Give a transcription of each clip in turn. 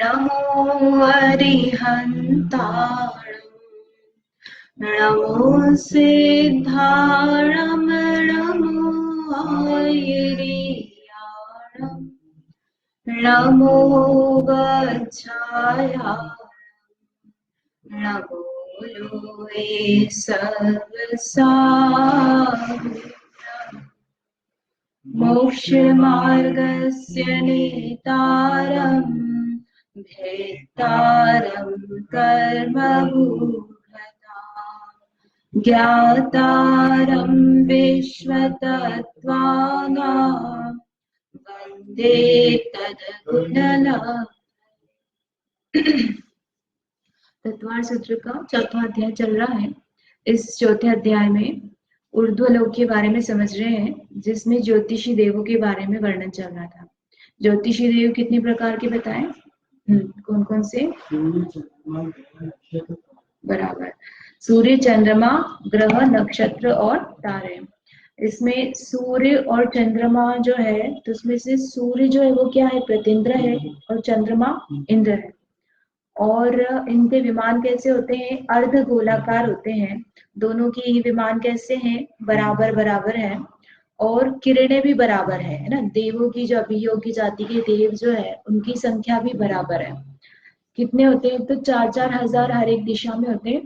नमो अरिहन्ताणं नमो सिद्धाणं नमो आयर्याणं नमो गच्छायाणं नमो लोये सर्वसारम् मोक्षमार्गस्य नेतारं भेत्तारं कर्मभूभृतां ज्ञातारं विश्वतत्त्वानां वन्दे तद्गुणलम्। तत्वार सूत्र का चौथा अध्याय चल रहा है। इस चौथे अध्याय में ऊर्ध्वलोक के बारे में समझ रहे हैं, जिसमें ज्योतिषी देवों के बारे में वर्णन चल रहा था। ज्योतिषी देव कितने प्रकार के बताएं? कौन कौन से? बराबर, सूर्य, चंद्रमा, ग्रह, नक्षत्र और तारे। इसमें सूर्य और चंद्रमा जो है, तो उसमें से सूर्य जो है वो क्या है? प्रतिंद्र है, और चंद्रमा इंद्र है। और इनके विमान कैसे होते हैं? अर्ध गोलाकार होते हैं। दोनों की ही विमान कैसे हैं? बराबर बराबर है, और किरणें भी बराबर है ना। देवों की जो अभियोगी जाति के देव जो है, उनकी संख्या भी बराबर है। कितने होते हैं? तो 4-4 हजार हर एक दिशा में होते हैं।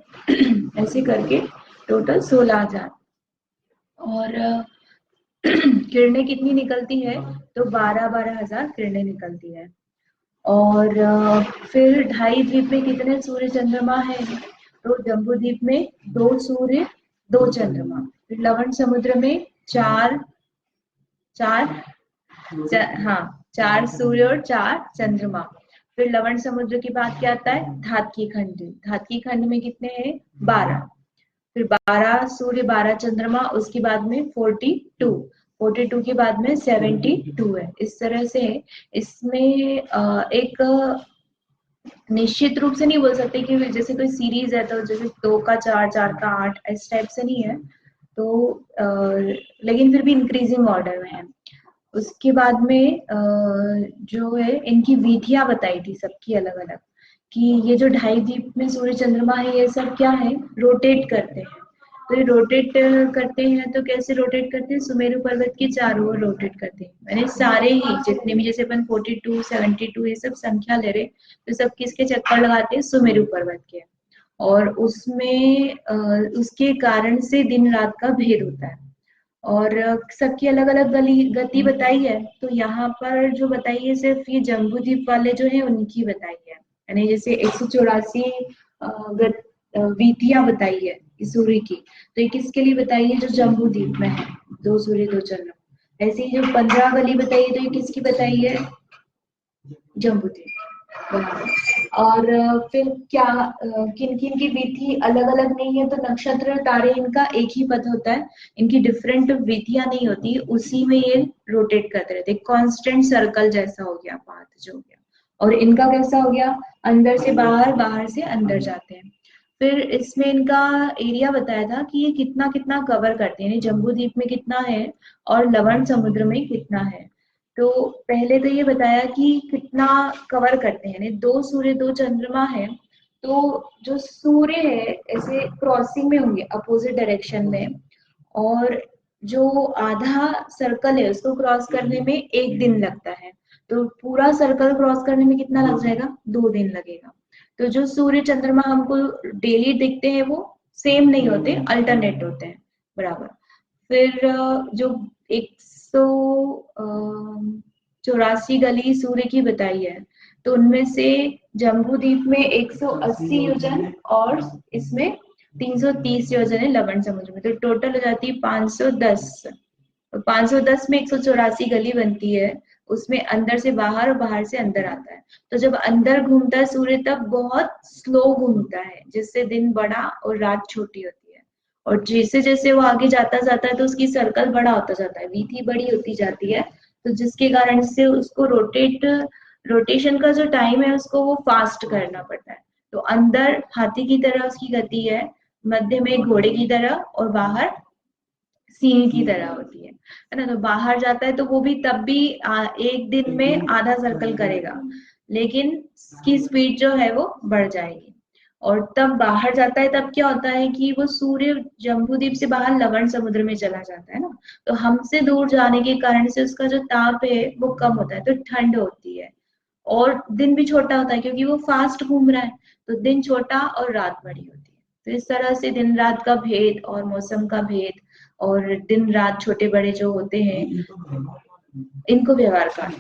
ऐसे करके टोटल 16,000। और किरणें कितनी निकलती है? तो 12-12 हजार किरणें निकलती है। और फिर 2.5 द्वीप में कितने सूर्य चंद्रमा है? तो जम्बू द्वीप में 2 सूर्य 2 चंद्रमा। फिर लवण समुद्र में 4 सूर्य और 4 चंद्रमा। फिर लवण समुद्र के बाद क्या आता है? धातकी खंड। धातकी खंड में कितने हैं? 12। फिर 12 सूर्य 12 चंद्रमा, उसके बाद में 42 के बाद में 72 है। इस तरह से इसमें एक निश्चित रूप से नहीं बोल सकते कि जैसे कोई सीरीज है तो जैसे 2 का 4, 4 का 8, इस टाइप से नहीं है। तो लेकिन फिर भी इंक्रीजिंग ऑर्डर में है। उसके बाद में जो है इनकी विधियां बताई थी सबकी अलग अलग, कि ये जो 2.5 द्वीप में सूर्य चंद्रमा है, ये सब क्या है? रोटेट करते हैं। तो ये रोटेट करते हैं तो कैसे रोटेट करते हैं? सुमेरु पर्वत के चारों ओर रोटेट करते हैं। मैंने सारे ही जितने भी, जैसे अपन 42, 72 ये सब संख्या ले रहे, तो सब किसके चक्कर लगाते हैं? सुमेरु पर्वत के। और उसमें उसके कारण से दिन रात का भेद होता है, और सबकी अलग अलग गति बताई है। तो यहाँ पर जो बताई है सिर्फ ये जम्बू द्वीप वाले जो है उनकी बताई है, यानी जैसे 184 विधियां बताई है सूर्य की, तो ये किसके लिए बताई है? जो जम्बू द्वीप में है, 2 सूर्य 2 चंद्रमा। ऐसे ही जो 15 गली बताई है, तो ये किसकी बताई है? जम्बू द्वीप। और फिर क्या किन किन की विधि अलग अलग नहीं है? तो नक्षत्र तारे इनका एक ही पथ होता है, इनकी डिफरेंट विधियां नहीं होती, उसी में ये रोटेट करते रहते। कांस्टेंट सर्कल जैसा हो गया पाथ जो हो गया। और इनका कैसा हो गया? अंदर से बाहर, बाहर से अंदर जाते हैं। फिर इसमें इनका एरिया बताया था कि ये कितना कितना कवर करते हैं, जम्बू द्वीप में कितना है और लवण समुद्र में कितना है। तो पहले तो ये बताया कि कितना कवर करते हैं, 2 सूर्य 2 चंद्रमा है, तो जो सूर्य है ऐसे क्रॉसिंग में होंगे अपोजिट डायरेक्शन में, और जो आधा सर्कल है उसको क्रॉस करने में 1 दिन लगता है। तो पूरा सर्कल क्रॉस करने में कितना लग जाएगा? 2 दिन लगेगा। तो जो सूर्य चंद्रमा हमको डेली दिखते हैं वो सेम नहीं होते, अल्टरनेट होते हैं। बराबर। फिर जो 184 गली सूर्य की बताई है, तो उनमें से जम्बू द्वीप में 180 योजन और इसमें 330 योजन है लवण समुद्र में, तो टोटल हो जाती है 510। तो 510 में 184 गली बनती है, उसमें अंदर से बाहर और बाहर से अंदर आता है। तो जब अंदर घूमता है सूर्य तब बहुत स्लो घूमता है, जिससे दिन बड़ा और रात छोटी होती है। और जैसे जैसे वो आगे जाता जाता है तो उसकी सर्कल बड़ा होता जाता है, वीथी बड़ी होती जाती है, तो जिसके कारण से उसको रोटेशन का जो टाइम है उसको वो फास्ट करना पड़ता है। तो अंदर हाथी की तरह उसकी गति है, मध्य में घोड़े की तरह, और बाहर सिंह की तरह होती है ना। तो बाहर जाता है तो वो भी तब भी 1 दिन में आधा सर्कल करेगा। लेकिन इसकी स्पीड जो है वो बढ़ जाएगी। और तब बाहर जाता है, तब क्या होता है कि वो सूर्य जम्बूद्वीप से बाहर लवण समुद्र में चला जाता है ना, तो हमसे दूर जाने के कारण से उसका जो ताप है वो कम होता है, तो ठंड होती है। और दिन भी छोटा होता है क्योंकि वो फास्ट घूम रहा है, तो दिन छोटा और रात बड़ी होती है। तो इस तरह से दिन रात का भेद और मौसम का भेद और दिन रात छोटे बड़े जो होते हैं, इनको व्यवहार काल,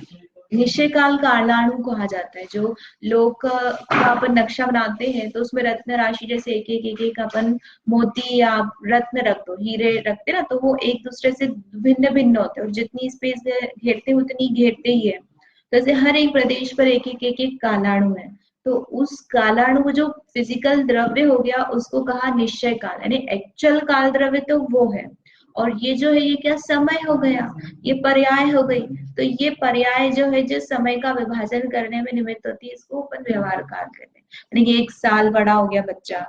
निश्चय काल कालाणु कहा जाता है। जो लोक का अपन नक्शा बनाते हैं तो उसमें रत्न राशि जैसे एक एक एक मोती या रत्न रख दो, हीरे रखते ना, तो वो एक दूसरे से भिन्न भिन्न होते हैं और जितनी स्पेस घेरते हैं उतनी घेरते ही है। जैसे हर एक प्रदेश पर एक कालाणु है, तो उस कालाणु जो फिजिकल द्रव्य हो गया उसको कहा निश्चय काल, यानी एक्चुअल काल द्रव्य तो वो है। और ये जो है ये क्या समय हो गया, ये पर्याय हो गई। तो ये पर्याय जो है जो समय का विभाजन करने में निमित्त होती है, इसको अपन व्यवहार काल कहते हैं। यानी कि 1 साल बड़ा हो गया बच्चा,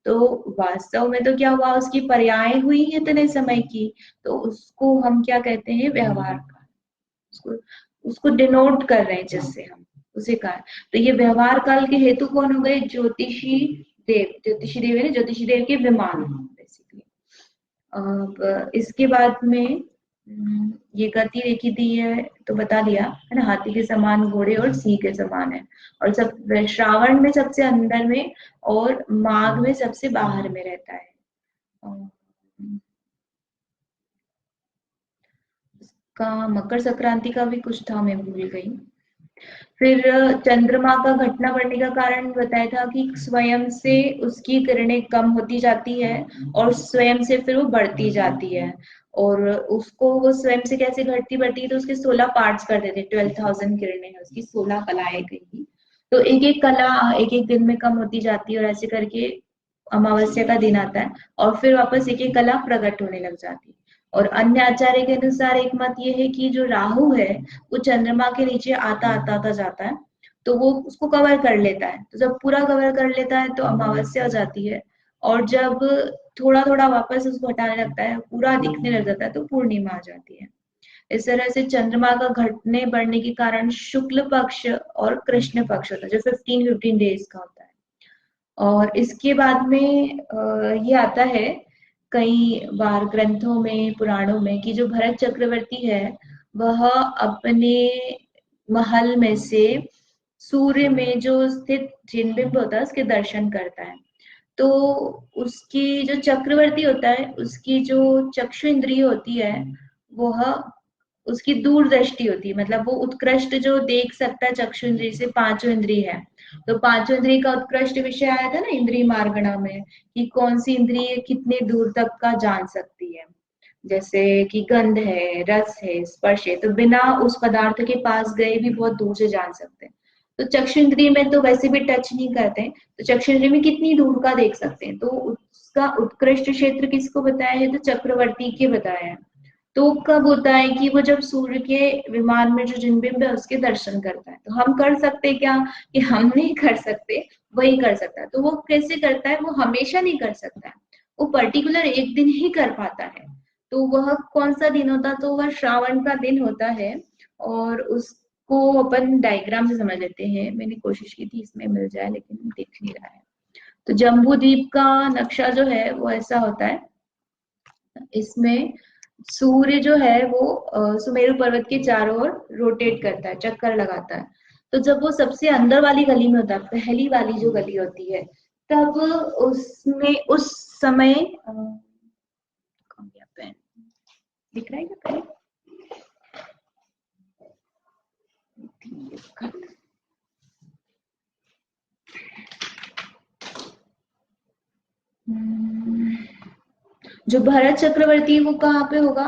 तो वास्तव में तो क्या हुआ, उसकी पर्याय हुई है इतने समय की, तो उसको हम क्या कहते हैं, व्यवहार काल। उसको उसको डिनोट कर रहे हैं जिससे हम उसे कहा। तो ये व्यवहार काल के हेतु कौन हो गए, ज्योतिषी देव। ज्योतिषी देव है ना, ज्योतिषी देव के विमान बेसिकली। अब इसके बाद में ये गति रेखी दी है तो बता दिया है ना, हाथी के समान, घोड़े और सिंह के समान है। और सब श्रावण में सबसे अंदर में और माघ में सबसे बाहर में रहता है। का मकर संक्रांति का भी कुछ था, मैं भूल गई। फिर चंद्रमा का घटना बढ़ने का कारण बताया था कि स्वयं से उसकी किरणें कम होती जाती है और स्वयं से फिर वो बढ़ती जाती है। और उसको वो स्वयं से कैसे घटती बढ़ती है, तो उसके 16 पार्ट्स कर देते, 12,000 किरणें हैं उसकी, 16 कलाएं कहीं। तो एक एक कला एक एक दिन में कम होती जाती है और ऐसे करके अमावस्या का दिन आता है और फिर वापस एक एक कला प्रकट होने लग जाती है। और अन्य आचार्य के अनुसार एक मत ये है कि जो राहु है वो चंद्रमा के नीचे आता आता आता जाता है, तो वो उसको कवर कर लेता है। तो जब पूरा कवर कर लेता है तो अमावस्या हो जाती है, और जब थोड़ा थोड़ा वापस उसको हटाने लगता है, पूरा दिखने लग जाता है, तो पूर्णिमा आ जाती है। इस तरह से चंद्रमा का घटने बढ़ने के कारण शुक्ल पक्ष और कृष्ण पक्ष होता है, जो 15-15 डेज का होता है। और इसके बाद में ये आता है कई बार ग्रंथों में, पुराणों में, कि जो भरत चक्रवर्ती है वह अपने महल में से सूर्य में जो स्थित जिनबिंब होता है उसके दर्शन करता है। तो उसकी जो चक्रवर्ती होता है उसकी जो चक्षु इंद्रिय होती है वह उसकी दूरदृष्टि होती है, मतलब वो उत्कृष्ट जो देख सकता है चक्षु इंद्रिय से, पांचों इंद्रिय है। तो पांचों इंद्रिय का उत्कृष्ट विषय आया था ना इंद्रिय मार्गणा में, कि कौन सी इंद्रिय कितने दूर तक का जान सकती है। जैसे कि गंध है, रस है, स्पर्श है, तो बिना उस पदार्थ के पास गए भी बहुत दूर से जान सकते हैं। तो चक्षु इंद्रिय में तो वैसे भी टच नहीं करते, तो चक्षु इंद्रिय में कितनी दूर का देख सकते हैं, तो उसका उत्कृष्ट क्षेत्र किसको बताया है, तो चक्रवर्ती के बताया है। तो कब होता है कि वो जब सूर्य के विमान में जो जिनबिंब है उसके दर्शन करता है। तो हम कर सकते क्या, कि हम नहीं कर सकते, वही कर सकता है। तो वो कैसे करता है, वो हमेशा नहीं कर सकता है, वो पर्टिकुलर एक दिन ही कर पाता है। तो वह कौन सा दिन होता, तो वह श्रावण का दिन होता है। और उसको अपन डायग्राम से समझ लेते हैं, मैंने कोशिश की थी इसमें मिल जाए लेकिन दिख नहीं रहा है। तो जम्बू द्वीप का नक्शा जो है वो ऐसा होता है, इसमें सूर्य जो है वो सुमेरु पर्वत के चारों ओर रोटेट करता है, चक्कर लगाता है। तो जब वो सबसे अंदर वाली गली में होता है, पहली वाली जो गली होती है, तब उसमें उस समय पेन दिख रहा है क्या, पेन जो भरत चक्रवर्ती वो कहाँ पे होगा,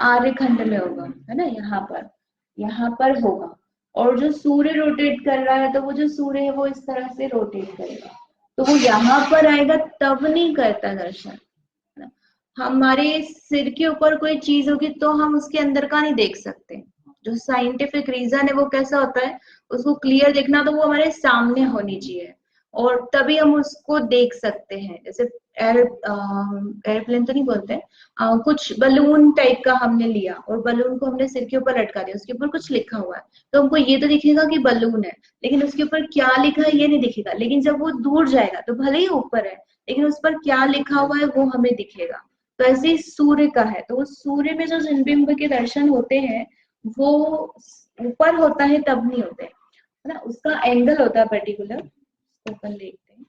आर्यखंड में होगा, है ना, यहाँ पर होगा। और जो सूर्य रोटेट कर रहा है, तो वो जो सूर्य है वो इस तरह से रोटेट करेगा, तो वो यहाँ पर आएगा तब नहीं करता दर्शन। हमारे सिर के ऊपर कोई चीज होगी तो हम उसके अंदर का नहीं देख सकते। जो साइंटिफिक रीजन है वो कैसा होता है, उसको क्लियर देखना तो वो हमारे सामने होनी चाहिए और तभी हम उसको देख सकते हैं। जैसे एयरप्लेन तो नहीं बोलते, कुछ बलून टाइप का हमने लिया और बलून को हमने सिर के ऊपर लटका दिया, उसके ऊपर कुछ लिखा हुआ है, तो हमको ये तो दिखेगा कि बलून है, लेकिन उसके ऊपर क्या लिखा है ये नहीं दिखेगा। लेकिन जब वो दूर जाएगा तो भले ही ऊपर है, लेकिन उस पर क्या लिखा हुआ है वो हमें दिखेगा। तो ऐसे ही सूर्य का है, तो सूर्य में जो जन्मबिंब के दर्शन होते हैं वो ऊपर होता है तब नहीं होते, है ना, उसका एंगल होता है पर्टिकुलर। ओपन देखते हैं।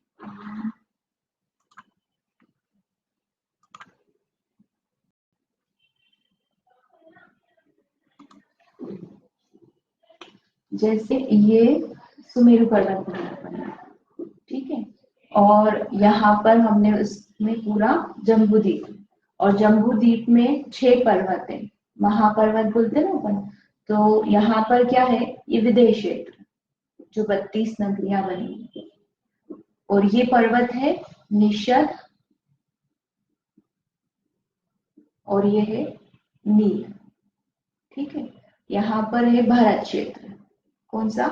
जैसे ये सुमेरु पर्वत बना, ठीक है, और यहाँ पर हमने उसमें पूरा जम्बू द्वीप, और जम्बू द्वीप में 6 पर्वत है, महापर्वत बोलते हैं ना अपन। तो यहाँ पर क्या है, ये विदेश क्षेत्र जो 32 नगरियां बनी, और ये पर्वत है निशद, और ये है नील, ठीक है। यहाँ पर है भरत क्षेत्र, कौन सा,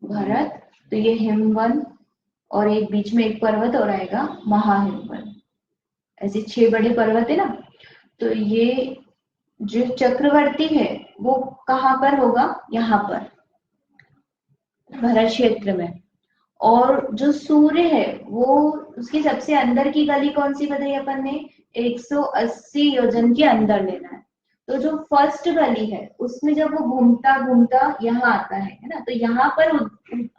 भरत, तो ये हिमवन, और एक बीच में एक पर्वत और आएगा महाहिमवन, ऐसे 6 बड़े पर्वत है ना। तो ये जो चक्रवर्ती है वो कहाँ पर होगा, यहाँ पर भरत क्षेत्र में। और जो सूर्य है वो, उसकी सबसे अंदर की गली कौन सी बताई अपन ने, 180 योजन के अंदर लेना है। तो जो फर्स्ट गली है उसमें जब वो घूमता घूमता यहाँ आता है ना, तो यहाँ पर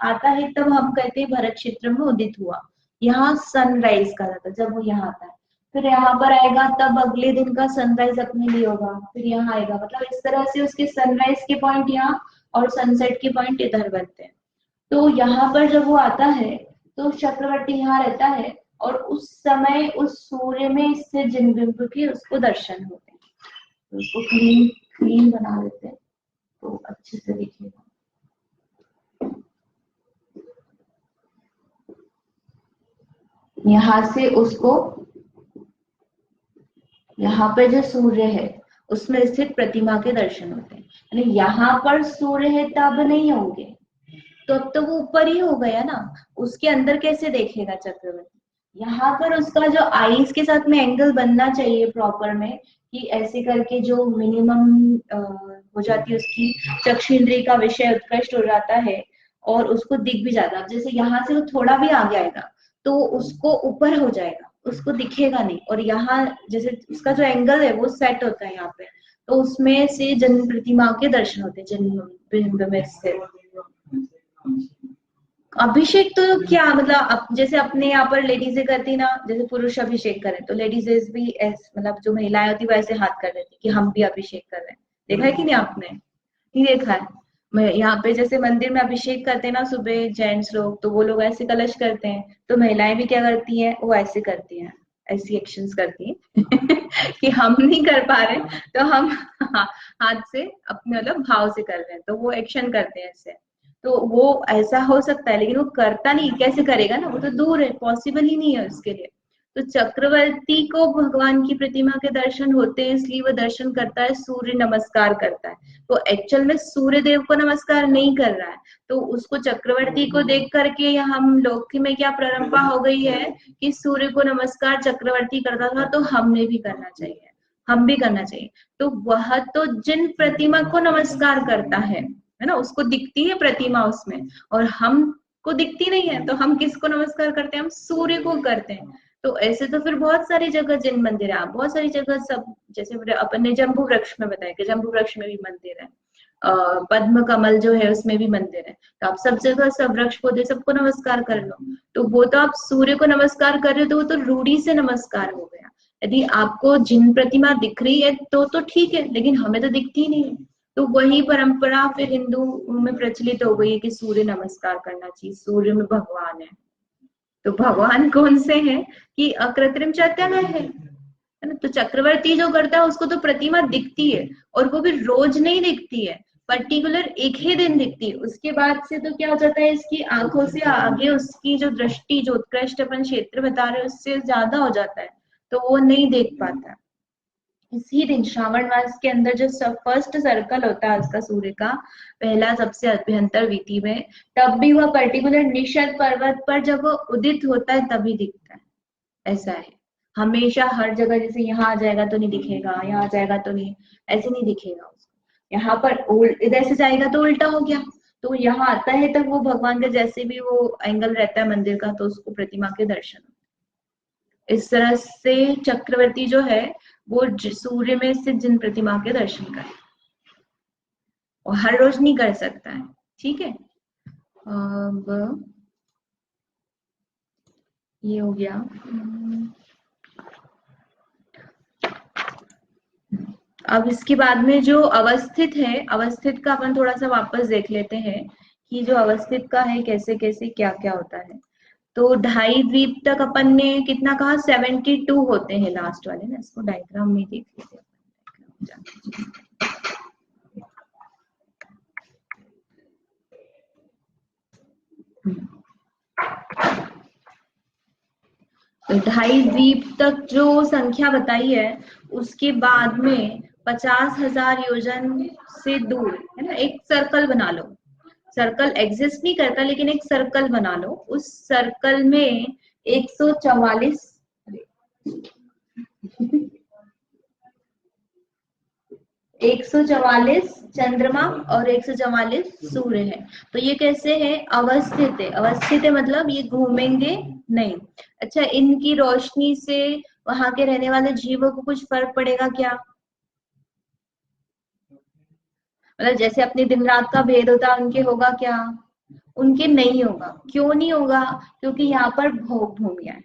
आता है तब हम कहते हैं भरत क्षेत्र में उदित हुआ, यहाँ सनराइज का था जब वो यहाँ आता है। फिर यहाँ पर आएगा तब अगले दिन का सनराइज अपने लिए होगा, फिर यहाँ आएगा, मतलब इस तरह से उसके सनराइज के पॉइंट यहाँ और सनसेट के पॉइंट इधर बनते हैं। तो यहाँ पर जब वो आता है तो चक्रवर्ती यहाँ रहता है, और उस समय उस सूर्य में स्थित जन्मबिंब के उसको दर्शन होते हैं। तो उसको क्लीन क्लीन बना देते हैं तो अच्छे से दिखेगा। यहाँ से उसको, यहाँ पे जो सूर्य है उसमें स्थित प्रतिमा के दर्शन होते हैं, यानी यहाँ पर सूर्य है तब नहीं होंगे, तो अब तो वो ऊपर ही हो गया ना, उसके अंदर कैसे देखेगा चक्रवर्ती। यहाँ पर उसका जो आईज के साथ में एंगल बनना चाहिए प्रॉपर में, कि ऐसे करके जो मिनिमम हो जाती है उसकी चक्षु इंद्रिय का विषय उत्कृष्ट हो जाता है, और उसको दिख भी जाता है। जैसे यहाँ से वो थोड़ा भी आगे आएगा तो उसको ऊपर हो जाएगा, उसको दिखेगा नहीं, और यहाँ जैसे उसका जो एंगल है वो सेट होता है यहाँ पे, तो उसमें से जन्म प्रतिमा के दर्शन होते हैं, जन्म बिंब में स्थित। अभिषेक तो क्या मतलब, जैसे अपने यहाँ पर लेडीजें करती ना, जैसे पुरुष अभिषेक करें तो लेडीजें भी मतलब जो महिलाएं होती वैसे हाथ कर देती कि हम भी अभिषेक कर रहे हैं। देखा है कि नहीं आपने, नहीं देखा है। मैं यहाँ पे जैसे मंदिर में अभिषेक करते हैं ना सुबह जेंट्स लोग, तो वो लोग ऐसे कलश करते हैं, तो महिलाएं भी क्या करती हैं, वो ऐसे करती हैं, ऐसी एक्शंस करती हैं कि हम नहीं कर पा रहे तो हम हाथ से अपने मतलब भाव से कर रहे हैं, तो वो एक्शन करते हैं ऐसे। तो वो ऐसा हो सकता है, लेकिन वो करता नहीं, कैसे करेगा ना, वो तो दूर है, पॉसिबल ही नहीं है उसके लिए। तो चक्रवर्ती को भगवान की प्रतिमा के दर्शन होते हैं, इसलिए वो दर्शन करता है, सूर्य नमस्कार करता है। वो एक्चुअल में सूर्य देव को नमस्कार नहीं कर रहा है, तो उसको चक्रवर्ती को देख करके हम लोक में क्या परंपरा हो गई है कि सूर्य को नमस्कार चक्रवर्ती करता था तो हमें भी करना चाहिए, हम भी करना चाहिए। तो वह तो जिन प्रतिमा को नमस्कार करता है ना, उसको दिखती है प्रतिमा उसमें, और हमको दिखती नहीं है, तो हम किसको नमस्कार करते हैं, हम सूर्य को करते हैं। तो ऐसे तो फिर बहुत सारी जगह जिन मंदिर है, बहुत सारी जगह सब, जैसे अपन ने जम्बू वृक्ष में बताया कि जम्बू वृक्ष में भी मंदिर है, पद्म कमल जो है उसमें भी मंदिर है, तो आप सब जगह सब वृक्ष पौधे सबको नमस्कार कर लो। तो वो तो आप सूर्य को नमस्कार कर रहे हो तो वो तो रूढ़ी से नमस्कार हो गया। यदि आपको जिन प्रतिमा दिख रही है तो ठीक है, लेकिन हमें तो दिखती नहीं है, तो वही परंपरा फिर हिंदू में प्रचलित हो गई है कि सूर्य नमस्कार करना चाहिए, सूर्य में भगवान है। तो भगवान कौन से हैं कि अकृत्रिम चैतन्य है ना। तो चक्रवर्ती जो करता है उसको तो प्रतिमा दिखती है, और वो भी रोज नहीं दिखती है, पर्टिकुलर एक ही दिन दिखती है, उसके बाद से तो क्या हो जाता है, इसकी आंखों से आगे उसकी जो दृष्टि, जो उत्कृष्ट अपन क्षेत्र बता रहे हैं उससे ज्यादा हो जाता है, तो वो नहीं देख पाता। इसी दिन श्रावण मास के अंदर जो फर्स्ट सर्कल होता है उसका सूर्य का, पहला सबसे अभ्यंतर वीति में, तब भी वह पर्टिकुलर निशद पर्वत पर जब वो उदित होता है तभी दिखता है। ऐसा है हमेशा हर जगह, जैसे यहाँ आ जाएगा तो नहीं दिखेगा, यहाँ आ जाएगा तो नहीं, ऐसे नहीं दिखेगा उसको। यहाँ पर इधर से जाएगा तो उल्टा हो गया, तो यहाँ आता है तब वो भगवान का जैसे भी वो एंगल रहता है मंदिर का, तो उसको प्रतिमा के दर्शन। इस तरह से चक्रवर्ती जो है वो सूर्य में स्थित जिन प्रतिमा के दर्शन करे, और हर रोज नहीं कर सकता है। ठीक है, अब ये हो गया। अब इसके बाद में जो अवस्थित है, अवस्थित का अपन थोड़ा सा वापस देख लेते हैं कि जो अवस्थित का है कैसे कैसे क्या क्या होता है। तो ढाई द्वीप तक अपन ने कितना कहा, 72 होते हैं लास्ट वाले ना, इसको डायग्राम में देख लेते हैं। तो ढाई द्वीप तक जो संख्या बताई है, उसके बाद में 50,000 योजन से दूर है ना, एक सर्कल बना लो। सर्कल एग्जिस्ट नहीं करता, लेकिन एक सर्कल बना लो। उस सर्कल में 144 144 चंद्रमा और 144 सूर्य है। तो ये कैसे है, अवस्थित है। अवस्थित है मतलब ये घूमेंगे नहीं। अच्छा, इनकी रोशनी से वहां के रहने वाले जीवों को कुछ फर्क पड़ेगा क्या? मतलब जैसे अपने दिन रात का भेद होता है, उनके होगा क्या? उनके नहीं होगा। क्यों नहीं होगा? क्योंकि यहाँ पर भोग भूमिया है।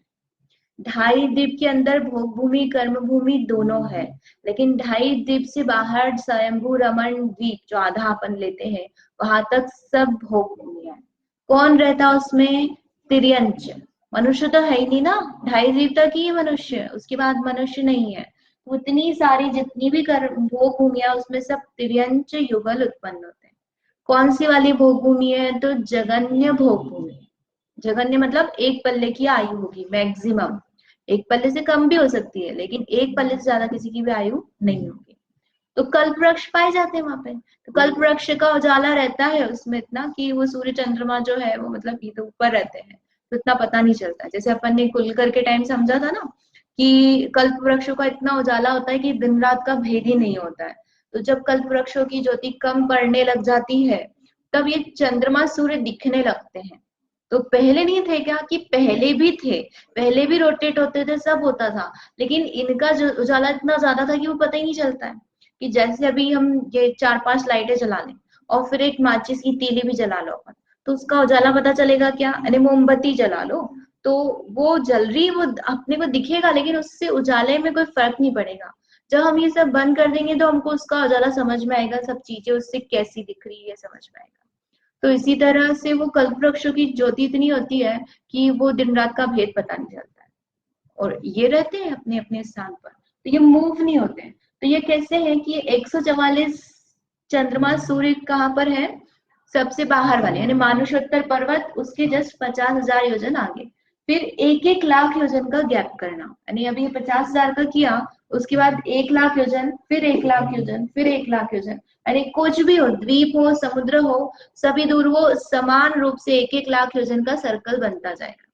ढाई द्वीप के अंदर भोग भूमि कर्म भूमि दोनों है, लेकिन ढाई द्वीप से बाहर स्वयंभू रमन द्वीप जो आधा अपन लेते हैं, वहां तक सब भोग भूमि है। कौन रहता उसमें? तिर्यंच। मनुष्य तो है ही नहीं ना, ढाई द्वीप तक ही है मनुष्य, उसके बाद मनुष्य नहीं है। तो उतनी सारी जितनी भी कर भोग भूमिया, उसमें सब तिर्यंच युगल उत्पन्न होते हैं। कौन सी वाली भोग भूमि है? तो जगन्य भोग भूमि। जगन्य मतलब एक पल्ले की आयु होगी मैक्सिमम। एक पल्ले से कम भी हो सकती है, लेकिन एक पल्ले से ज्यादा किसी की भी आयु नहीं होगी। तो कल्प वृक्ष पाए जाते हैं वहां पे। तो कल्प वृक्ष का उजाला रहता है उसमें इतना कि वो सूर्य चंद्रमा जो है वो मतलब ये तो ऊपर रहते हैं, तो इतना पता नहीं चलता। जैसे अपन ने कुलकर के टाइम समझा था ना कि कल्प वृक्षों का इतना उजाला होता है कि दिन रात का भेद ही नहीं होता है। तो जब कल्प वृक्षों की ज्योति कम पड़ने लग जाती है, तब ये चंद्रमा सूर्य दिखने लगते हैं। तो पहले नहीं थे क्या? कि पहले भी थे, पहले भी रोटेट होते थे, सब होता था, लेकिन इनका जो उजाला इतना ज्यादा था कि वो पता ही नहीं चलता है। कि जैसे अभी हम ये 4-5 लाइटें जला लें और फिर एक माचिस की तीली भी जला लो अपन, तो उसका उजाला पता चलेगा क्या? अरे मोमबत्ती जला लो, तो वो जल रही, वो अपने को दिखेगा, लेकिन उससे उजाले में कोई फर्क नहीं पड़ेगा। जब हम ये सब बंद कर देंगे तो हमको उसका उजाला समझ में आएगा, सब चीजें उससे कैसी दिख रही है समझ में आएगा। तो इसी तरह से वो कल्प वृक्षों की ज्योति इतनी होती है कि वो दिन रात का भेद पता नहीं चलता है, और ये रहते हैं अपने अपने स्थान पर, तो ये मूव नहीं होते हैं। तो ये कैसे है कि 144 चंद्रमा सूर्य कहाँ पर है? सबसे बाहर वाले, यानी मानुषोत्तर पर्वत उसके जस्ट 50,000 योजन आगे। फिर 1-1 लाख योजन का गैप करना, यानी अभी 50,000 का किया, उसके बाद 1 लाख योजन, फिर 1 लाख योजन, फिर 1 लाख योजन। यानी कुछ भी हो, द्वीप हो, समुद्र हो, सभी दूर वो समान रूप से 1-1 लाख योजन का सर्कल बनता जाएगा।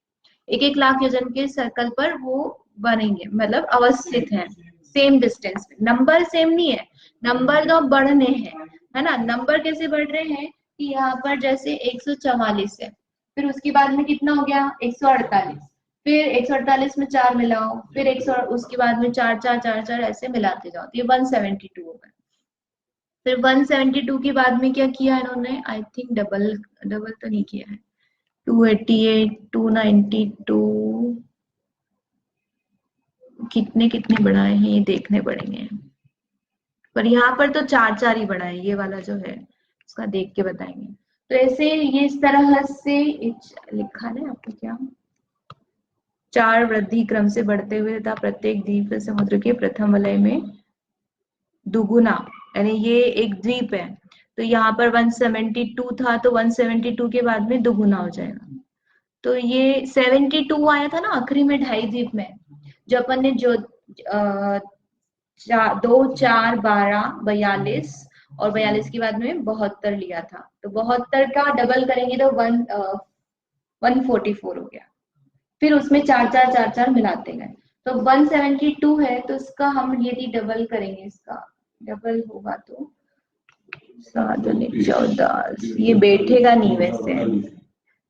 1-1 लाख योजन के सर्कल पर वो बनेंगे, मतलब अवस्थित है सेम डिस्टेंस में। नंबर सेम नहीं है, नंबर तो बढ़ने हैं, है ना। नंबर कैसे बढ़ रहे हैं कि यहाँ पर जैसे 144 है, फिर उसके बाद में कितना हो गया? 148, फिर 148 में 4 मिलाओ, फिर 100, उसके बाद में 4 4 4 4 ऐसे मिलाते जाओ, तो ये 172 हो गए। फिर 172 के बाद में क्या किया इन्होंने? आई थिंक डबल डबल तो नहीं किया है। 288, 292, कितने कितने बढ़ाए हैं ये देखने पड़ेंगे, पर यहाँ पर तो 4 4 ही बढ़ाए, ये वाला जो है उसका देख के बताएंगे। तो ऐसे ये इस तरह से लिखा है आपको क्या, 4 वृद्धि क्रम से बढ़ते हुए तथा प्रत्येक द्वीप समुद्र के प्रथम वलय में दुगुना, यानी ये एक द्वीप है, तो यहाँ पर 172 था, तो 172 के बाद में दुगुना हो जाएगा। तो ये 72 आया था ना आखिरी में ढाई द्वीप में, जो अपन ने जो 2 4 12 42 और 42 के बाद में 72 लिया था, तो 72 का डबल करेंगे तो 144 हो गया। फिर उसमें चार चार चार चार मिलाते गए। तो 172 है, तो इसका हम यदि डबल करेंगे, इसका डबल होगा तो 7 14, ये बैठेगा नहीं वैसे,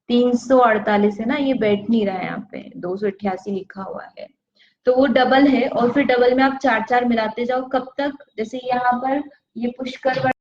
348 है ना, ये बैठ नहीं रहा है, यहाँ पे 288 लिखा हुआ है, तो वो डबल है। और फिर डबल में आप चार चार मिलाते जाओ, कब तक, जैसे यहाँ पर ये पुष्कर